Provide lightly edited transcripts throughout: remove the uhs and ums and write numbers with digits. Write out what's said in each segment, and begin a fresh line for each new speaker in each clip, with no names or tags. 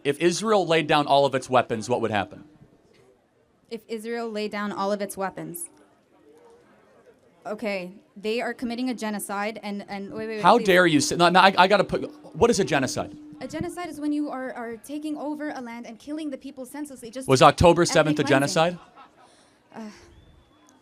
If Israel laid down all of its weapons, what would happen?
If Israel laid down all of its weapons. Okay, they are committing a genocide and wait.
How
please.
dare you say, no, I got to put, what is a genocide?
A genocide is when you are taking over a land and killing the people senselessly. Just
Was October 7th a
ethnic cleansing.
genocide?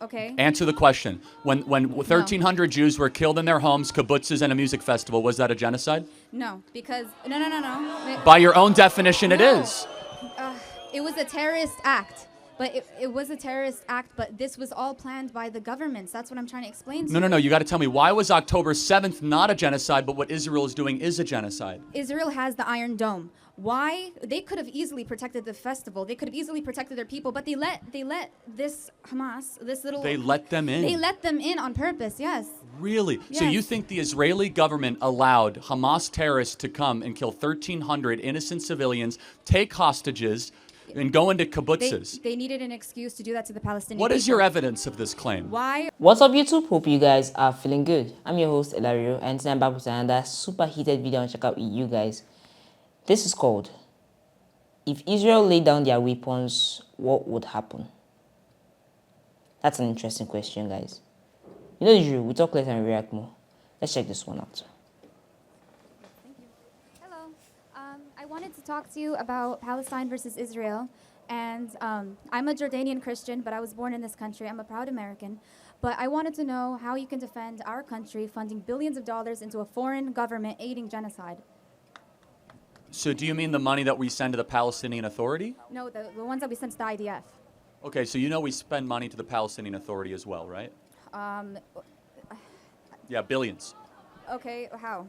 Okay.
Answer the question. When 1,300 Jews were killed in their homes, kibbutzes, and a music festival, was that a genocide?
No, because no.
By your own definition, it
No.
is.
It was a terrorist act. But it was a terrorist act, but this was all planned by the governments. That's what I'm trying to explain to you.
No. You got to tell me, why was October 7th not a genocide, but what Israel is doing is a genocide?
Israel has the Iron Dome. Why? They could have easily protected the festival. They could have easily protected their people, but they let this Hamas, this little...
They let them in.
They let them in on purpose, yes.
Really?
Yes.
So you think the Israeli government allowed Hamas terrorists to come and kill 1,300 innocent civilians, take hostages, and go into kibbutzes?
They needed an excuse to do that to the Palestinian
What is
people.
your evidence of this claim?
Why?
What's up, YouTube? Hope you guys are feeling good. I'm your host, Elario, and today I'm back with another super heated video and check out you guys. This is called, If Israel laid down their weapons, what would happen? That's an interesting question, guys. You know the drill, we talk less and we react more. Let's check this one out.
Hello. I wanted to talk to you about Palestine versus Israel. And I'm a Jordanian Christian, but I was born in this country. I'm a proud American. But I wanted to know how you can defend our country funding billions of dollars into a foreign government aiding genocide.
So do you mean the money that we send to the Palestinian Authority?
No, the ones that we sent to the IDF.
Okay, so you know we spend money to the Palestinian Authority as well, right? Yeah, billions.
Okay, how?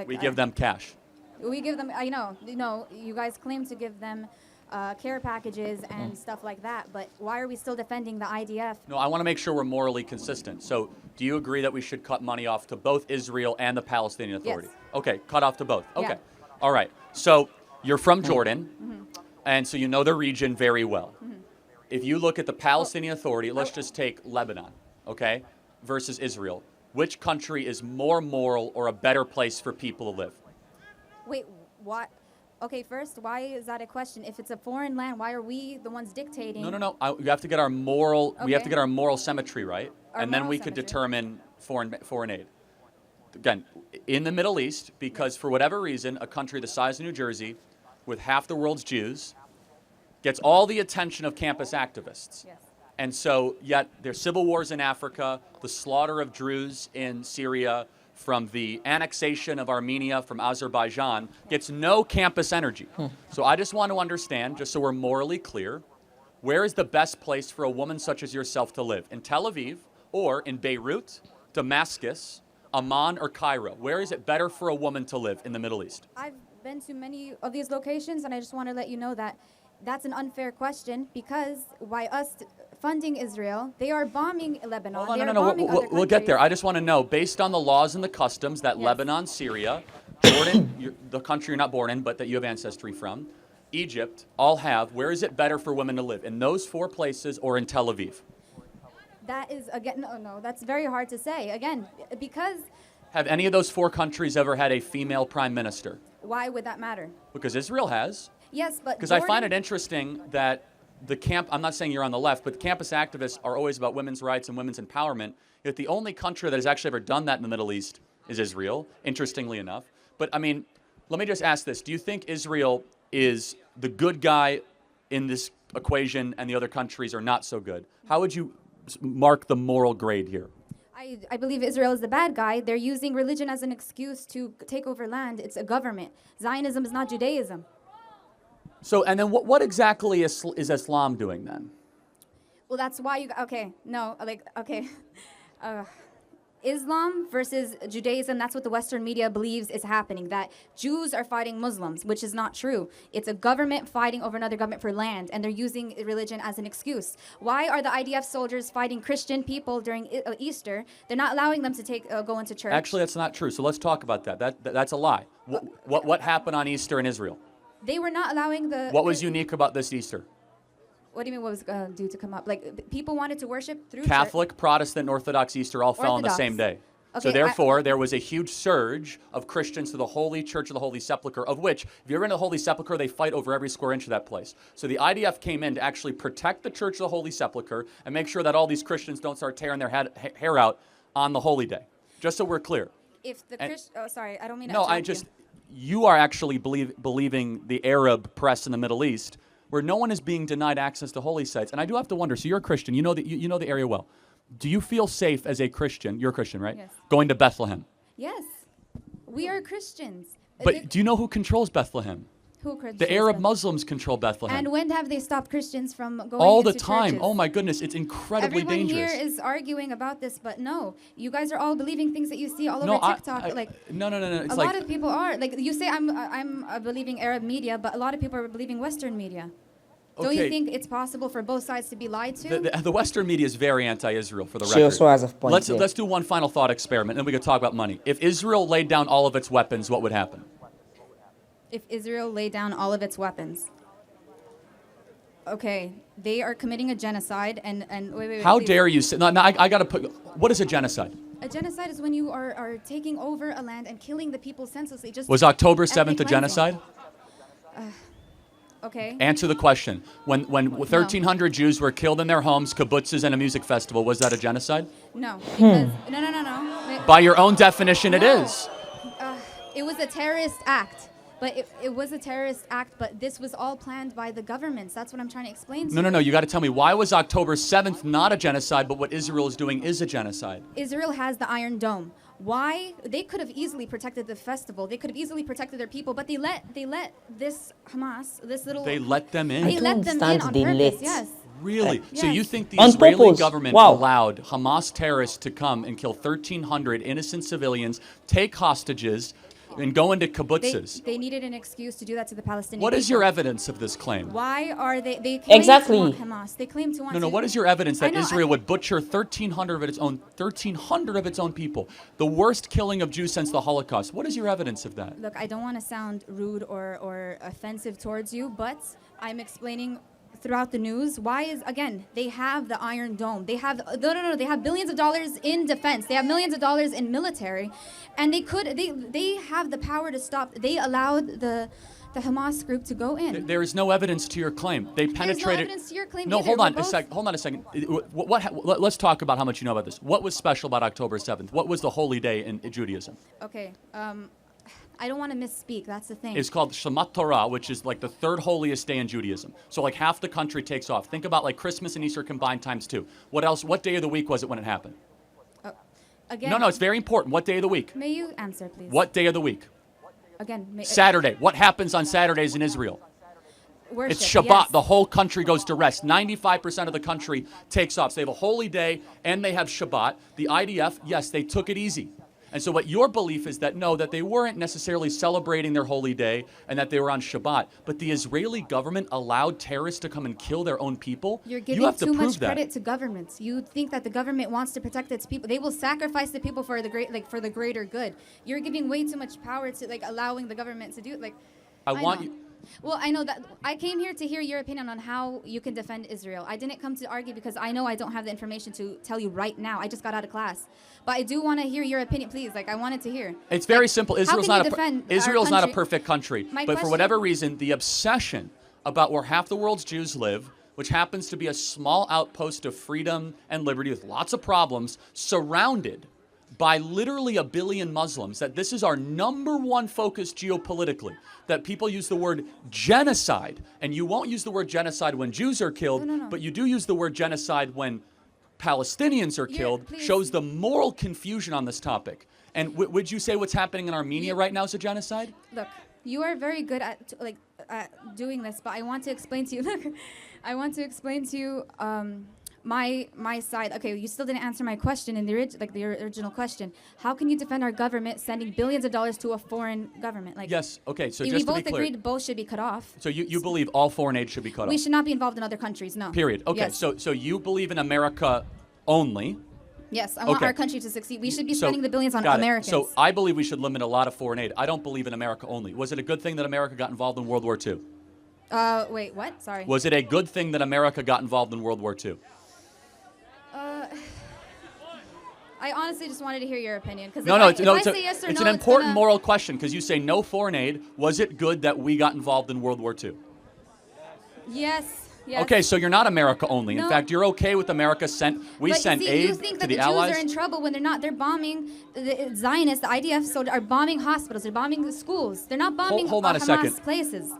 We give them cash.
We give them, I know, you guys claim to give them care packages and stuff like that, but why are we still defending the IDF?
No, I want to make sure we're morally consistent. So do you agree that we should cut money off to both Israel and the Palestinian Authority?
Yes.
Okay, cut off to both. Okay.
Yeah.
All right. So you're from Jordan, and so you know the region very well. If you look at the Palestinian Authority, let's just take Lebanon, okay, versus Israel. Which country is more moral or a better place for people to live?
Wait, what? Okay, first, why is that a question? If it's a foreign land, why are we the ones dictating?
No. We have to get our moral. We have to
Okay.
get our moral symmetry right,
Our
and then
moral
we could
symmetry.
determine foreign aid. Again, in the Middle East, because for whatever reason, a country the size of New Jersey, with half the world's Jews, gets all the attention of campus activists.
Yes.
And so, yet there's civil wars in Africa, the slaughter of Druze in Syria, from the annexation of Armenia from Azerbaijan, gets no campus energy. So I just want to understand, just so we're morally clear, where is the best place for a woman such as yourself to live? In Tel Aviv, or in Beirut, Damascus, Amman, or Cairo? Where is it better for a woman to live in the Middle East?
I've been to many of these locations, and I just want to let you know that that's an unfair question, because by us funding Israel, they are bombing Lebanon.
Hold on,
They are
no.
bombing other
We'll get there.
countries.
I just want to know, based on the laws and the customs that
Yes.
Lebanon, Syria, Jordan, the country you're not born in, but that you have ancestry from, Egypt, all have, where is it better for women to live? In those four places or in Tel Aviv?
That is, again, no, that's very hard to say. Again, because
Have any of those four countries ever had a female prime minister?
why would that matter?
Because Israel has.
Yes, but
Because I find
Jordan-
it interesting that I'm not saying you're on the left, but campus activists are always about women's rights and women's empowerment. Yet the only country that has actually ever done that in the Middle East is Israel, interestingly enough. But I mean, let me just ask this. Do you think Israel is the good guy in this equation and the other countries are not so good? How would you mark the moral grade here?
I believe Israel is the bad guy. They're using religion as an excuse to take over land. It's a government. Zionism is not Judaism.
So, and then what exactly is Islam doing then?
Well, that's why Islam versus Judaism, that's what the Western media believes is happening, that Jews are fighting Muslims, which is not true. It's a government fighting over another government for land, and they're using religion as an excuse. Why are the IDF soldiers fighting Christian people during Easter? They're not allowing them to go into church.
Actually, that's not true. So let's talk about that. That's a lie. What happened on Easter in Israel?
They were not allowing the...
What was unique about this Easter?
What do you mean what was due to come up? Like, people wanted to worship through
Catholic, Protestant, and Orthodox Easter all fell on the
Orthodox.
same day. So therefore, there was a huge surge of Christians to the Holy Church of the Holy Sepulchre, of which, if you're in the Holy Sepulchre, they fight over every square inch of that place. So the IDF came in to actually protect the Church of the Holy Sepulchre and make sure that all these Christians don't start tearing their hair out on the holy day. Just so we're clear.
If the sorry, I don't mean to
No,
interrupt
you are actually believing the Arab press in the Middle East, where no one is being denied access to holy sites. And I do have to wonder, so you're a Christian, you know the area well. Do you feel safe as a Christian? You're a Christian, right?
Yes.
Going to Bethlehem.
Yes, we are Christians.
But do you know who controls Bethlehem?
Who controls
The Arab
them?
Muslims control Bethlehem.
And when have they stopped Christians from going
all the
into
time.
churches?
Oh my goodness, it's incredibly
Everyone
dangerous.
here is arguing about this, but no, you guys are all believing things that you see all over
No,
TikTok.
no. It's
a lot of people are like you say. I'm believing Arab media, but a lot of people are believing Western media. Don't you
Okay.
think it's possible for both sides to be lied to?
The Western media is very anti-Israel, for the
She
record.
also has a point there.
Let's do one final thought experiment, and then we could talk about money. If Israel laid down all of its weapons, what would happen?
If Israel laid down all of its weapons. Okay, they are committing a genocide, and wait.
How
please.
dare you say? No, I got to put. What is a genocide?
A genocide is when you are taking over a land and killing the people senselessly. Just
Was October
ethnic
7th a
cleansing.
genocide?
Okay.
Answer the question. When 1,300 Jews were killed in their homes, kibbutzes, and a music festival, was that a genocide?
No, because no.
By your own definition, it
No.
is.
It was a terrorist act, but it was a terrorist act. But this was all planned by the governments. That's what I'm trying to explain to you.
No. You got to tell me, why was October 7th not a genocide, but what Israel is doing is a genocide?
Israel has the Iron Dome. Why? They could have easily protected the festival. They could have easily protected their people, but they let this Hamas, this little.
They let them in.
They let them in
understand
on
they
purpose.
let.
Yes.
Really? So
Yes.
you think the
On
Israeli
purpose.
government
Wow.
allowed Hamas terrorists to come and kill 1,300 innocent civilians, take hostages, and go into kibbutzes?
They needed an excuse to do that to the Palestinian.
What is
people.
your evidence of this claim?
Why are they? They claim
Exactly.
to want Hamas. They claim to want.
No.
to-
What is your evidence that
I know,
Israel would butcher 1,300 of its own people? The worst killing of Jews since the Holocaust. What is your evidence of that?
Look, I don't want to sound rude or offensive towards you, but I'm explaining throughout the news why is again they have the Iron Dome. They have no. They have billions of dollars in defense. They have millions of dollars in military, and they have the power to stop. They allowed the Hamas group to go in.
There is no evidence to your claim. They penetrated.
There's no evidence to your claim.
No,
either.
hold on
We're
a
both-
sec. Hold on a second. Let's talk about how much you know about this. What was special about October 7th? What was the holy day in Judaism?
Okay. I don't want to misspeak. That's the thing.
It's called Shemat Torah, which is like the third holiest day in Judaism. So like half the country takes off. Think about like Christmas and Easter combined times 2. What else? What day of the week was it when it happened?
Again.
No, it's very important. What day of the week?
May you answer, please?
What day of the week?
Again.
Saturday. What happens on Saturdays in Israel?
Worship.
It's Shabbat.
Yes.
The whole country goes to rest. 95% of the country takes off. So they have a holy day and they have Shabbat. The IDF, yes, they took it easy. And so what your belief is that no, that they weren't necessarily celebrating their holy day and that they were on Shabbat, but the Israeli government allowed terrorists to come and kill their own people?
You're
You
giving
have to
too
prove
much
that.
credit to governments. You think that the government wants to protect its people. They will sacrifice the people for the greater good. You're giving way too much power to allowing the government to do it.
I want
know.
you.
Well, I know that I came here to hear your opinion on how you can defend Israel. I didn't come to argue because I know I don't have the information to tell you right now. I just got out of class. But I do want to hear your opinion, please. I wanted to hear.
It's very simple.
how
Israel's
can you
not
defend our
Israel's not a
country?
perfect country,
My
but for
question-
whatever reason, the obsession about where half the world's Jews live, which happens to be a small outpost of freedom and liberty with lots of problems, surrounded by literally a billion Muslims, that this is our number one focus geopolitically, that people use the word genocide, and you won't use the word genocide when Jews are killed,
No.
but you do use the word genocide when Palestinians are killed,
please.
shows the moral confusion on this topic. And would you say what's happening in Armenia right now is a genocide?
Look, you are very good at doing this, but I want to explain to you. Look, I want to explain to you my side. Okay, you still didn't answer my question in the original question. How can you defend our government sending billions of dollars to a foreign government?
Yes. Okay. So
we
just to
both
be clear,
agreed both should be cut off.
so you believe all foreign aid should be cut
We
off.
should not be involved in other countries. No.
Period. Okay.
Yes.
So you believe in America only.
Yes, I want
Okay.
our country to succeed. We should be
So-
spending the billions on
got it.
Americans.
So I believe we should limit a lot of foreign aid. I don't believe in America only. Was it a good thing that America got involved in World War II?
Wait, what? Sorry.
Was it a good thing that America got involved in World War II?
I honestly just wanted to hear your opinion. Because
No,
if I say yes or
it's
no,
an important
gonna...
moral question because you say no foreign aid. Was it good that we got involved in World War II?
Yes. Yes.
Okay, so you're not America only. In
No.
fact, you're okay with America
But
sent
see, you
aid
think
to
that
the
the Jews
Allies.
are in trouble when they're not. They're bombing the Zionists, the IDF, so are bombing hospitals. They're bombing the schools. They're not bombing
Hold on a
Hamas
second.
places.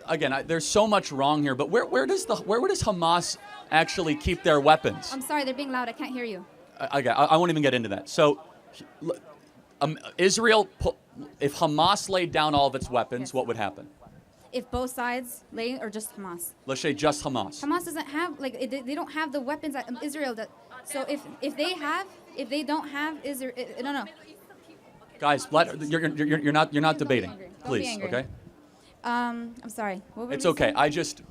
Again, there's so much wrong here. But where does Hamas actually keep their weapons?
I'm sorry, they're being loud. I can't hear you.
I won't even get into that. So, Israel, if Hamas laid down all of its weapons,
Yes.
what would happen?
If both sides lay, or just Hamas.
Let's say just Hamas.
Hamas doesn't have they don't have the weapons that Israel does. So if they don't have Israel, no.
Guys, you're not debating,
Don't be angry. Don't be
please.
angry.
Okay.
I'm sorry. What were
It's
you
okay.
saying?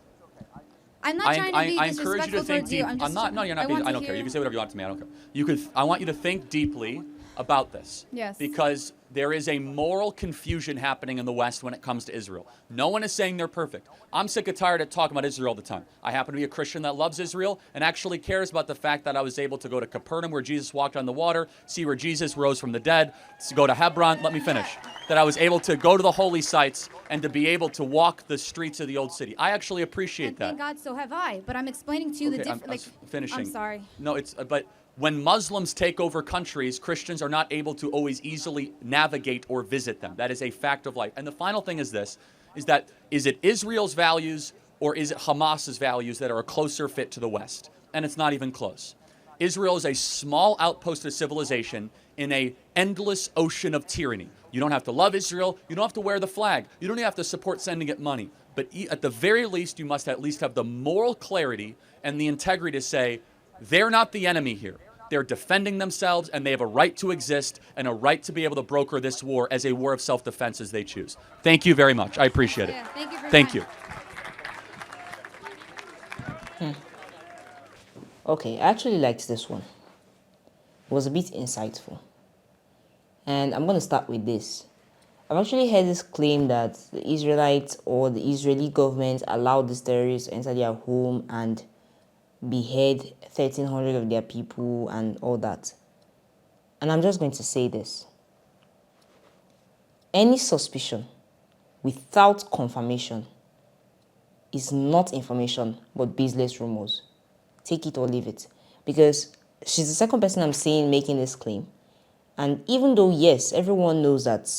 I'm not trying to be
I encourage you to
disrespectful
think
towards
deep.
you. I'm just,
No, you're not. I don't care. You can say whatever you want to me. I don't care. I want you to think deeply about this.
Yes.
Because there is a moral confusion happening in the West when it comes to Israel. No one is saying they're perfect. I'm sick and tired of talking about Israel all the time. I happen to be a Christian that loves Israel and actually cares about the fact that I was able to go to Capernaum where Jesus walked on the water, see where Jesus rose from the dead, to go to Hebron. Let me finish. That I was able to go to the holy sites and to be able to walk the streets of the old city. I actually appreciate
and
that.
thank God, so have I. But I'm explaining to you the
Okay,
difference.
I'm finishing.
I'm sorry.
No, but when Muslims take over countries, Christians are not able to always easily navigate or visit them. That is a fact of life. And the final thing is this, is it Israel's values or is it Hamas's values that are a closer fit to the West? And it's not even close. Israel is a small outpost of civilization in an endless ocean of tyranny. You don't have to love Israel. You don't have to wear the flag. You don't even have to support sending it money. But at the very least, you must at least have the moral clarity and the integrity to say, they're not the enemy here. They're defending themselves, and they have a right to exist and a right to be able to broker this war as a war of self-defense as they choose. Thank you very much. I appreciate it.
Yeah, thank you for your
Thank
time.
you.
Okay, I actually liked this one. It was a bit insightful. And I'm going to start with this. I've actually heard this claim that the Israelites or the Israeli government allowed these terrorists to enter their home and behead 1,300 of their people and all that. And I'm just going to say this. Any suspicion without confirmation is not information but baseless rumors. Take it or leave it. Because she's the second person I'm seeing making this claim. And even though, yes, everyone knows that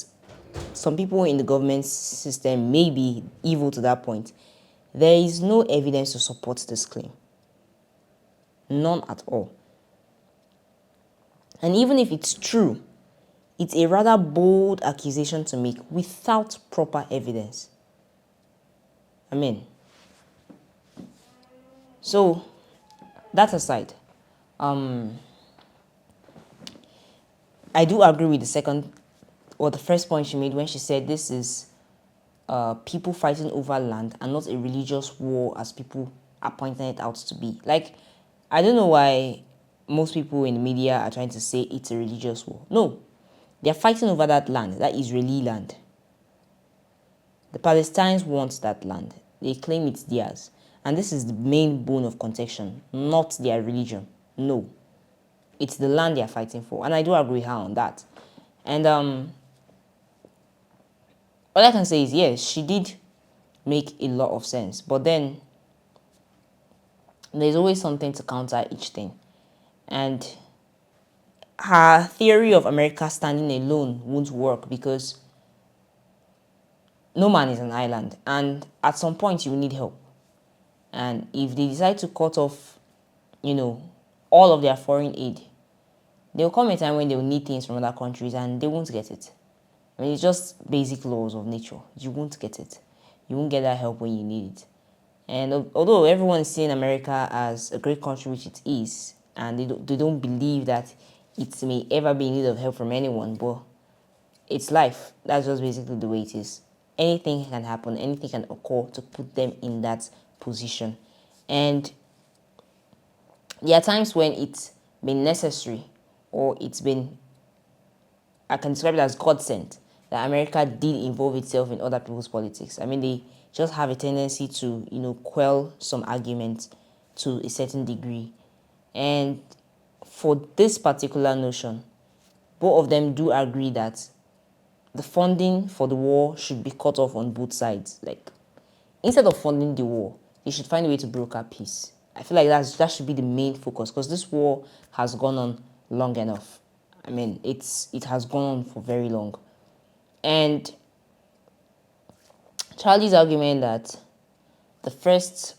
some people in the government system may be evil to that point, there is no evidence to support this claim. None at all. And even if it's true, it's a rather bold accusation to make without proper evidence. I mean, so that aside, I do agree with the first point she made when she said this is people fighting over land and not a religious war as people are pointing it out to be. Like, I don't know why most people in the media are trying to say it's a religious war. No, they're fighting over that land, that Israeli land. The Palestinians want that land. They claim it's theirs. And this is the main bone of contention, not their religion. No. It's the land they're fighting for. And I do agree with her on that. And all I can say is, yes, she did make a lot of sense. But then there's always something to counter each thing. And her theory of America standing alone won't work because no man is an island. And at some point, you will need help. And if they decide to cut off, all of their foreign aid, there will come a time when they will need things from other countries and they won't get it. I mean, it's just basic laws of nature. You won't get it. You won't get that help when you need it. And although everyone is seeing America as a great country, which it is, and they don't believe that it may ever be in need of help from anyone, but it's life. That's just basically the way it is. Anything can happen. Anything can occur to put them in that position. And there are times when it's been necessary or it's been, I can describe it as God sent, that America did involve itself in other people's politics. I mean, they just have a tendency to, quell some arguments to a certain degree. And for this particular notion, both of them do agree that the funding for the war should be cut off on both sides. Like, instead of funding the war, they should find a way to broker peace. I feel like that should be the main focus, because this war has gone on long enough. I mean, it has gone on for very long. And Charlie's argument that the first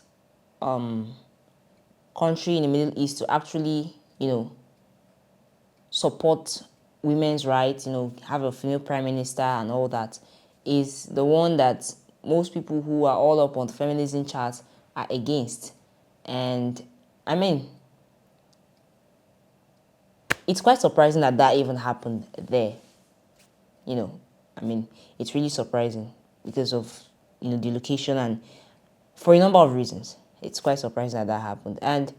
country in the Middle East to actually, support women's rights, have a female prime minister and all that, is the one that most people who are all up on the feminism chart are against. And I mean, it's quite surprising that even happened there. I mean, it's really surprising because of, the location, and for a number of reasons. It's quite surprising that happened. And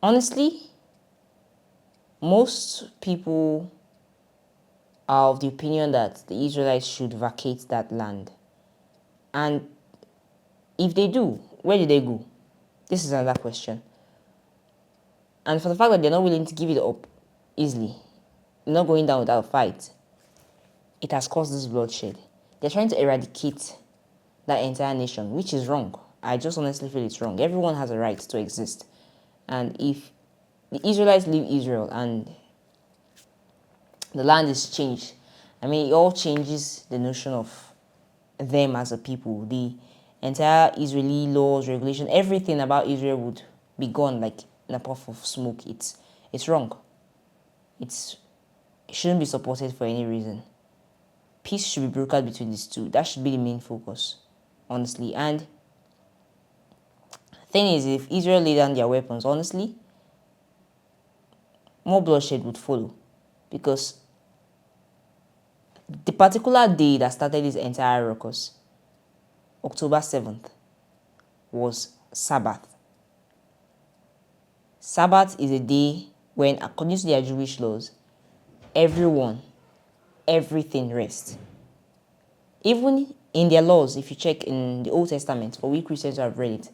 honestly, most people are of the opinion that the Israelites should vacate that land. And if they do, where do they go? This is another question. And for the fact that they're not willing to give it up easily, not going down without a fight, it has caused this bloodshed. They're trying to eradicate that entire nation, which is wrong. I just honestly feel it's wrong. Everyone has a right to exist. And if the Israelites leave Israel and the land is changed, I mean, it all changes the notion of them as a people. The entire Israeli laws, regulation, everything about Israel would be gone like in a puff of smoke. It's wrong. It shouldn't be supported for any reason. Peace should be brokered between these two. That should be the main focus, honestly. And thing is, if Israel lay down their weapons, honestly, more bloodshed would follow, because the particular day that started this entire ruckus, October 7th, was Sabbath. Sabbath is a day when, according to their Jewish laws, everything rests. Even in their laws, if you check in the Old Testament, for we Christians who have read it,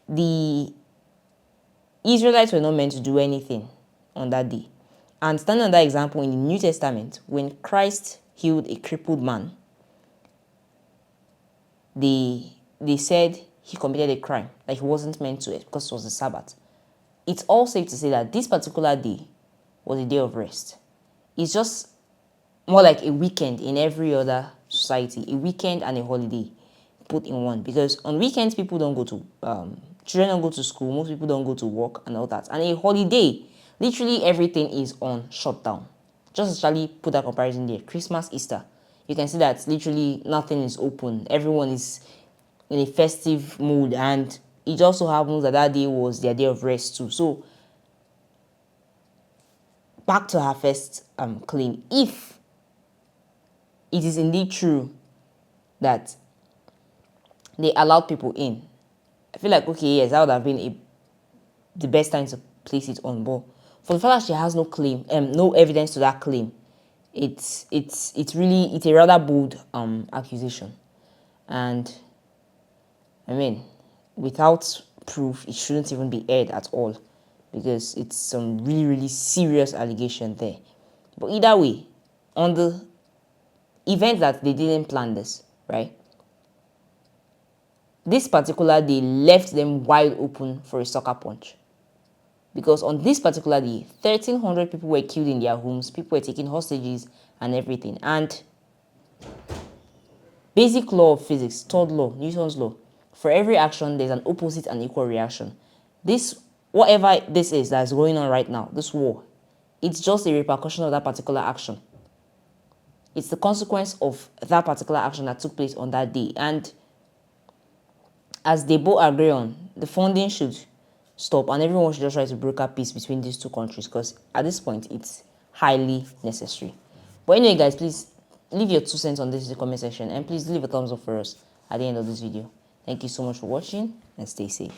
the Israelites were not meant to do anything on that day. And standing on that example in the New Testament, when Christ healed a crippled man, they said he committed a crime, that he wasn't meant to, because it was the Sabbath. It's all safe to say that this particular day was a day of rest. It's just more like a weekend in every other society, a weekend and a holiday put in one. Because on weekends, people don't go to, children don't go to school, most people don't go to work and all that. And a holiday, literally everything is on shutdown. Just actually put that comparison there. Christmas, Easter, you can see that literally nothing is open. Everyone is in a festive mood, and it also happens that day was their day of rest too. So back to her first claim. If it is indeed true that they allowed people in, I feel like, okay, yes, that would have been the best time to place it on. But for the fact that she has no claim, no evidence to that claim, it's a rather bold accusation. And I mean, without proof, it shouldn't even be aired at all, because it's some really, really serious allegation there. But either way, on the event that they didn't plan this, right? This particular day left them wide open for a sucker punch. Because on this particular day, 1,300 people were killed in their homes, people were taking hostages and everything. And basic law of physics, third law, Newton's law, for every action, there's an opposite and equal reaction. Whatever this is that's going on right now, this war, it's just a repercussion of that particular action. It's the consequence of that particular action that took place on that day. And as they both agree on, the funding should stop, and everyone should just try to broker peace between these two countries, because at this point, it's highly necessary. But anyway, guys, please leave your 2 cents on this in the comment section, and please leave a thumbs up for us at the end of this video. Thank you so much for watching, and stay safe.